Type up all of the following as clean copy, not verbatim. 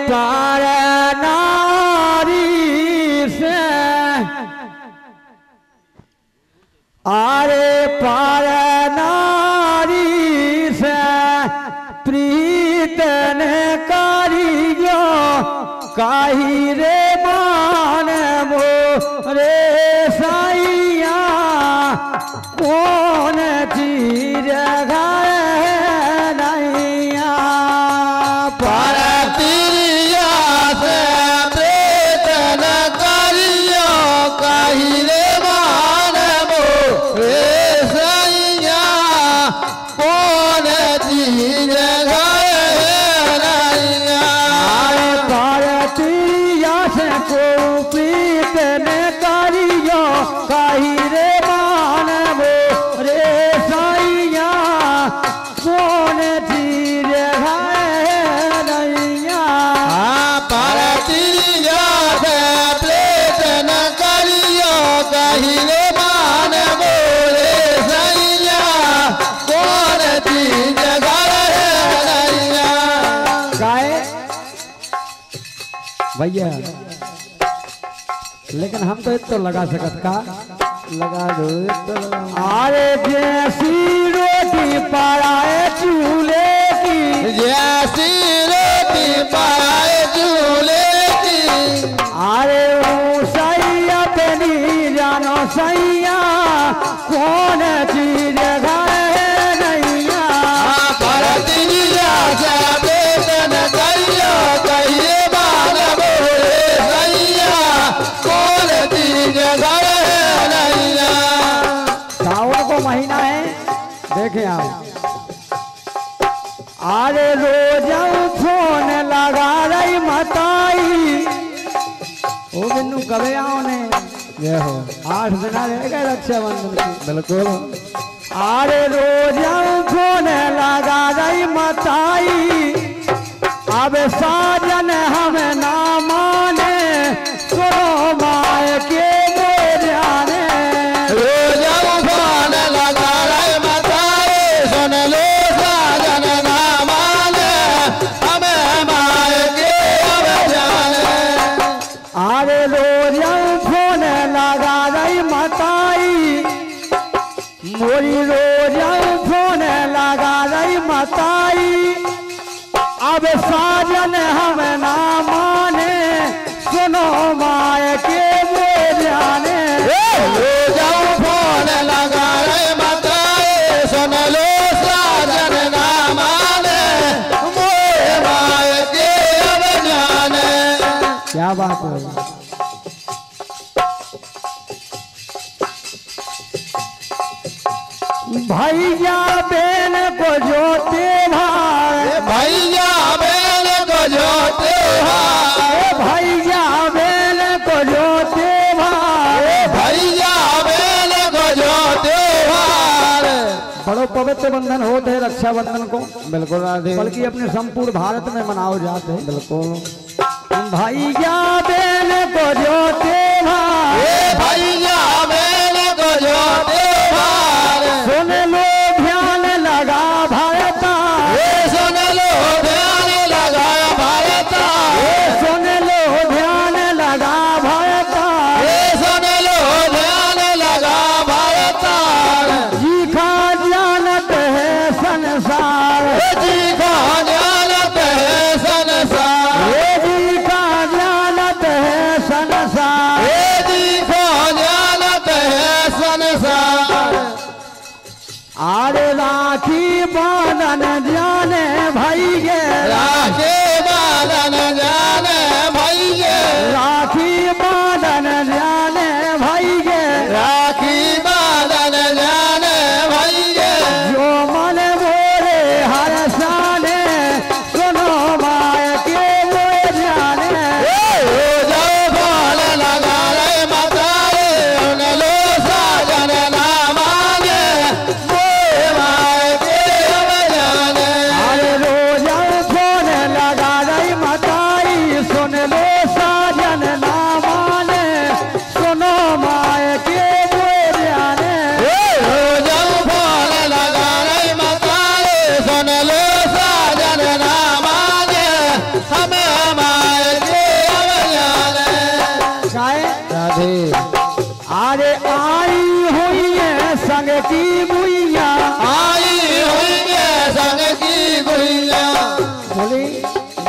पार नारी से आरे पार नारी से प्रीत ने कारियो काही रे मान मोरे साइया कौन चीज नैया पर तिरिया से प्रीत न करियो काही रे मान मोरे साइया कौन चीज प्रीत ने कारियो काही रे मान मोरे साइया कौन चीज नैया पर तिरिया से प्रीत न करियो काही रे मान मोरे साइया कौन चीज नैया गाए भैया लेकिन हम तो इतना लगा सकत का लगा दो तो अरे जैसी रोटी पड़ाए चूल्हे की जैसी रोटी पाए चूल्हे की अरे वो सैया तेरी जानो सैया कौन चीज नैया पर तिरिया से प्रीत न करियो कहिए बाल मोरे सैया कौन चीज नैया सावन को महीना है देखे आप अरे रोज फोन लगा रही मताई ओ बिन्नू कबे आओ ने ये हो 8 दिन रह गए रक्षाबंधन की बिल्कुल अरे रोज फोन लगा रही मताई अब साजन हम ना माने सुनो माए के जाने रोज फोन लगा रहे मताए सुन लो साजन ना माने हमें माए के अब जाने अरे रोज फोन लगा रही मताई मोरी रोज फोन लगा रही मताई अब साजन हम ना माने सुनो माए के जाने रोज फोन लगा रहे मताए सुन लो साजन ना माने मोरे माए के अब जाने क्या बात है भैया बेन को जोते भाई भैया बेल को जोते भैया बेन को जोते भाई भैया बेल को जोते बड़ो पवित्र बंधन होते हैं रक्षाबंधन को बिल्कुल राधे बल्कि अपने संपूर्ण भारत में मनाओ जाते हैं बिल्कुल भैया बेन को जोते भाई भैया बेल को जोते सुन लो ध्यान लगा भारता सुन लो ध्यान लगा भारता सुन लो ध्यान लगा भारता सुन लो ध्यान लगा भारता जी का जानत है संसार जी का जानत है संसार जी का जानत है संसार जी का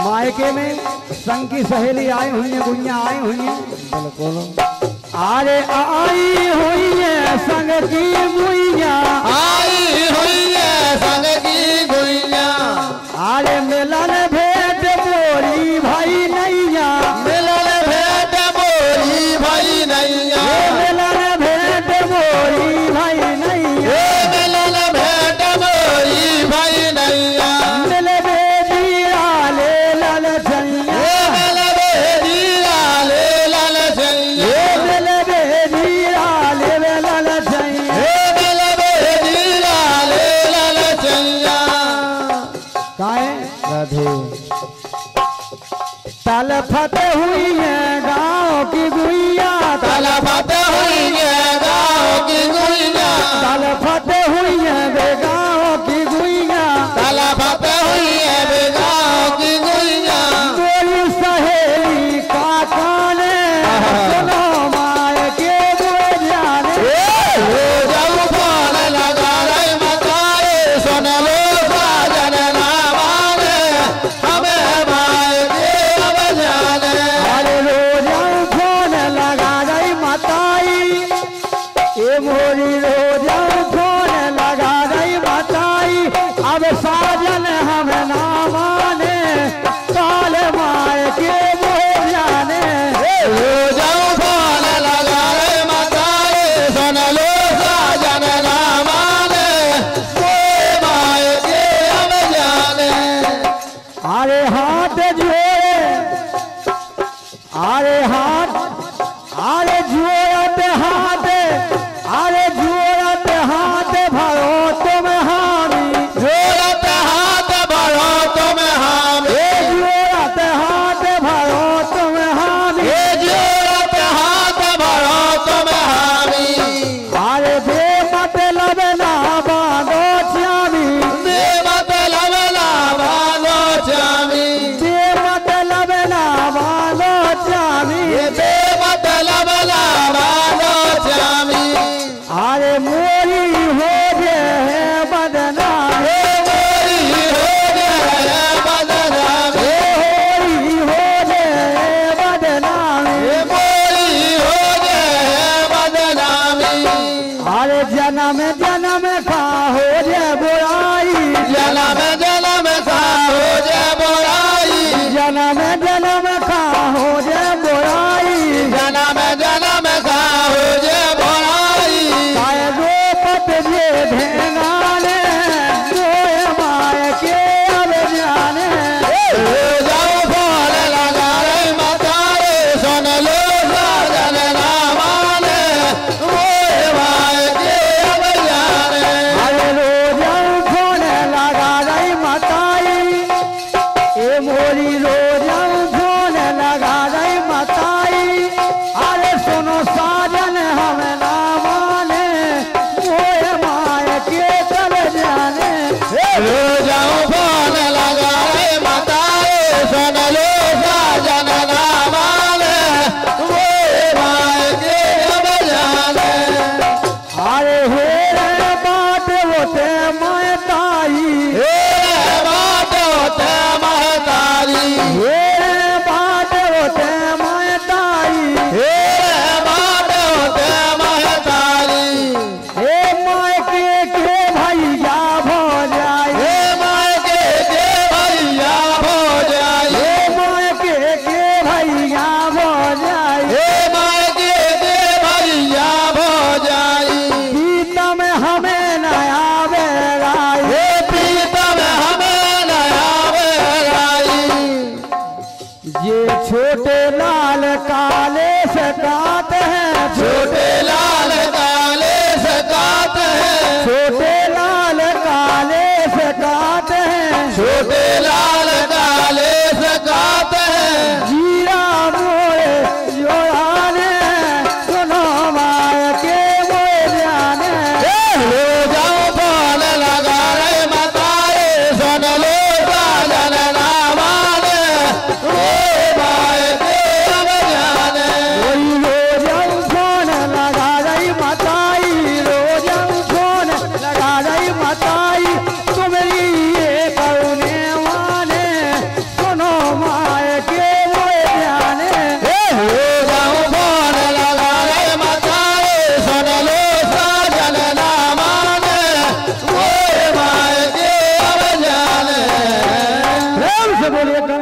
मायके में संग की सहेली आई हुई है, गुइया आई हुई है। बिल्कुल अरे आई हुई है संग की गुइया, आई हुई है संग की गुइया। अरे मिलन भेंट बोरी भाई नैया, मिलन भेंट बोरी भाई नैया, मिलन भेंट बोरी भाई नैया, मिलन भेंट बोरी भाई नैया। मिलबे जीरा ले लल छैया, मिलबे जीरा ले लल छैया, मिलबे जीरा ले लल छैया। मिलबे जीरा ले लल छैया। काहे राधे तलफत हुई है गाँव की गुइया, तलफत हुई है गाँव की गुइया, तलफत हुई है बे गाँव की गुइया। तलफत हुई है बे गाँव की गुइया। मेरी सहेली काका ने सुनो माय के जाने, जब फोन लगा रही मतारे सुन लो साजन नामाने, हमें माय के अब जाने। अरे रोजा फोन लगा गई मताई, ए मोरी रोजा फोन लगा गई मताई। अब साजन हम ना माने, काल माय के जाने। जब फोन लगा रही मतारे सुन लो साजन नामाने, कोई माय के अब जाने। अरे हाथ जोड़े, अरे हाथ, अरे जोड़त हाथ, अरे जोड़त हाथ भरो तुम हामी, जोड़त हाथ भरो तुम हामी, जोड़त हाथ भरो तुम हामी। जोड़त हाथ भरो तुम हामी। अरे बे मतलब ना बांधो चामी, बे मतलब ना बांधो चामी, बे मतलब ना बांधो चामी। बे मतलब ना बांधो चामी। अरे मोरी हो गए बदनामी, मोरी हो गए बदनामी, मोरी हो गए बदनामी। मोरी हो गए बदनामी। अरे जन्म जन्म का हो जे बुराई, जन्म जन्म का हो जे बुराई, जन्म जन्म का हो जे बुराई। जन्म जन्म का हो जे बुराई। काय रोपत जे भेंगाने, मोए माय के अब जाने। जब फोन लगा रही मतारे सुन लो साजन नामाने, मोए माय के अब जाने। अरे रोजा फोन लगा रही मताई, ए मोरी रोजा फोन लगा रही मताई। अरे सुनो साजन हम ना माने, मोए माय के चल जाने। जाओ फोन लगा रही मतारे सुन लो साजन नामाने, मोए माय के अब जाने। अरे हे रे बात होते मैं ताई, हे बात होते महतारी, हे रे बात होते मैं ताई। हे बात होते महतारी। हे मायके के भैया भो जाए, हे मायके के भैया हो जाए, हे मायके के भैया भो जाए। हे मायके के भैया हो जाए। प्रीतम हमें नया बेराई, हे प्रीतम हमें नया बेराई। ये छोटे लाल काले से गाते हैं, छोटे लाल काले से गाते हैं, छोटे लाल काले से गाते हैं। छोटे लाल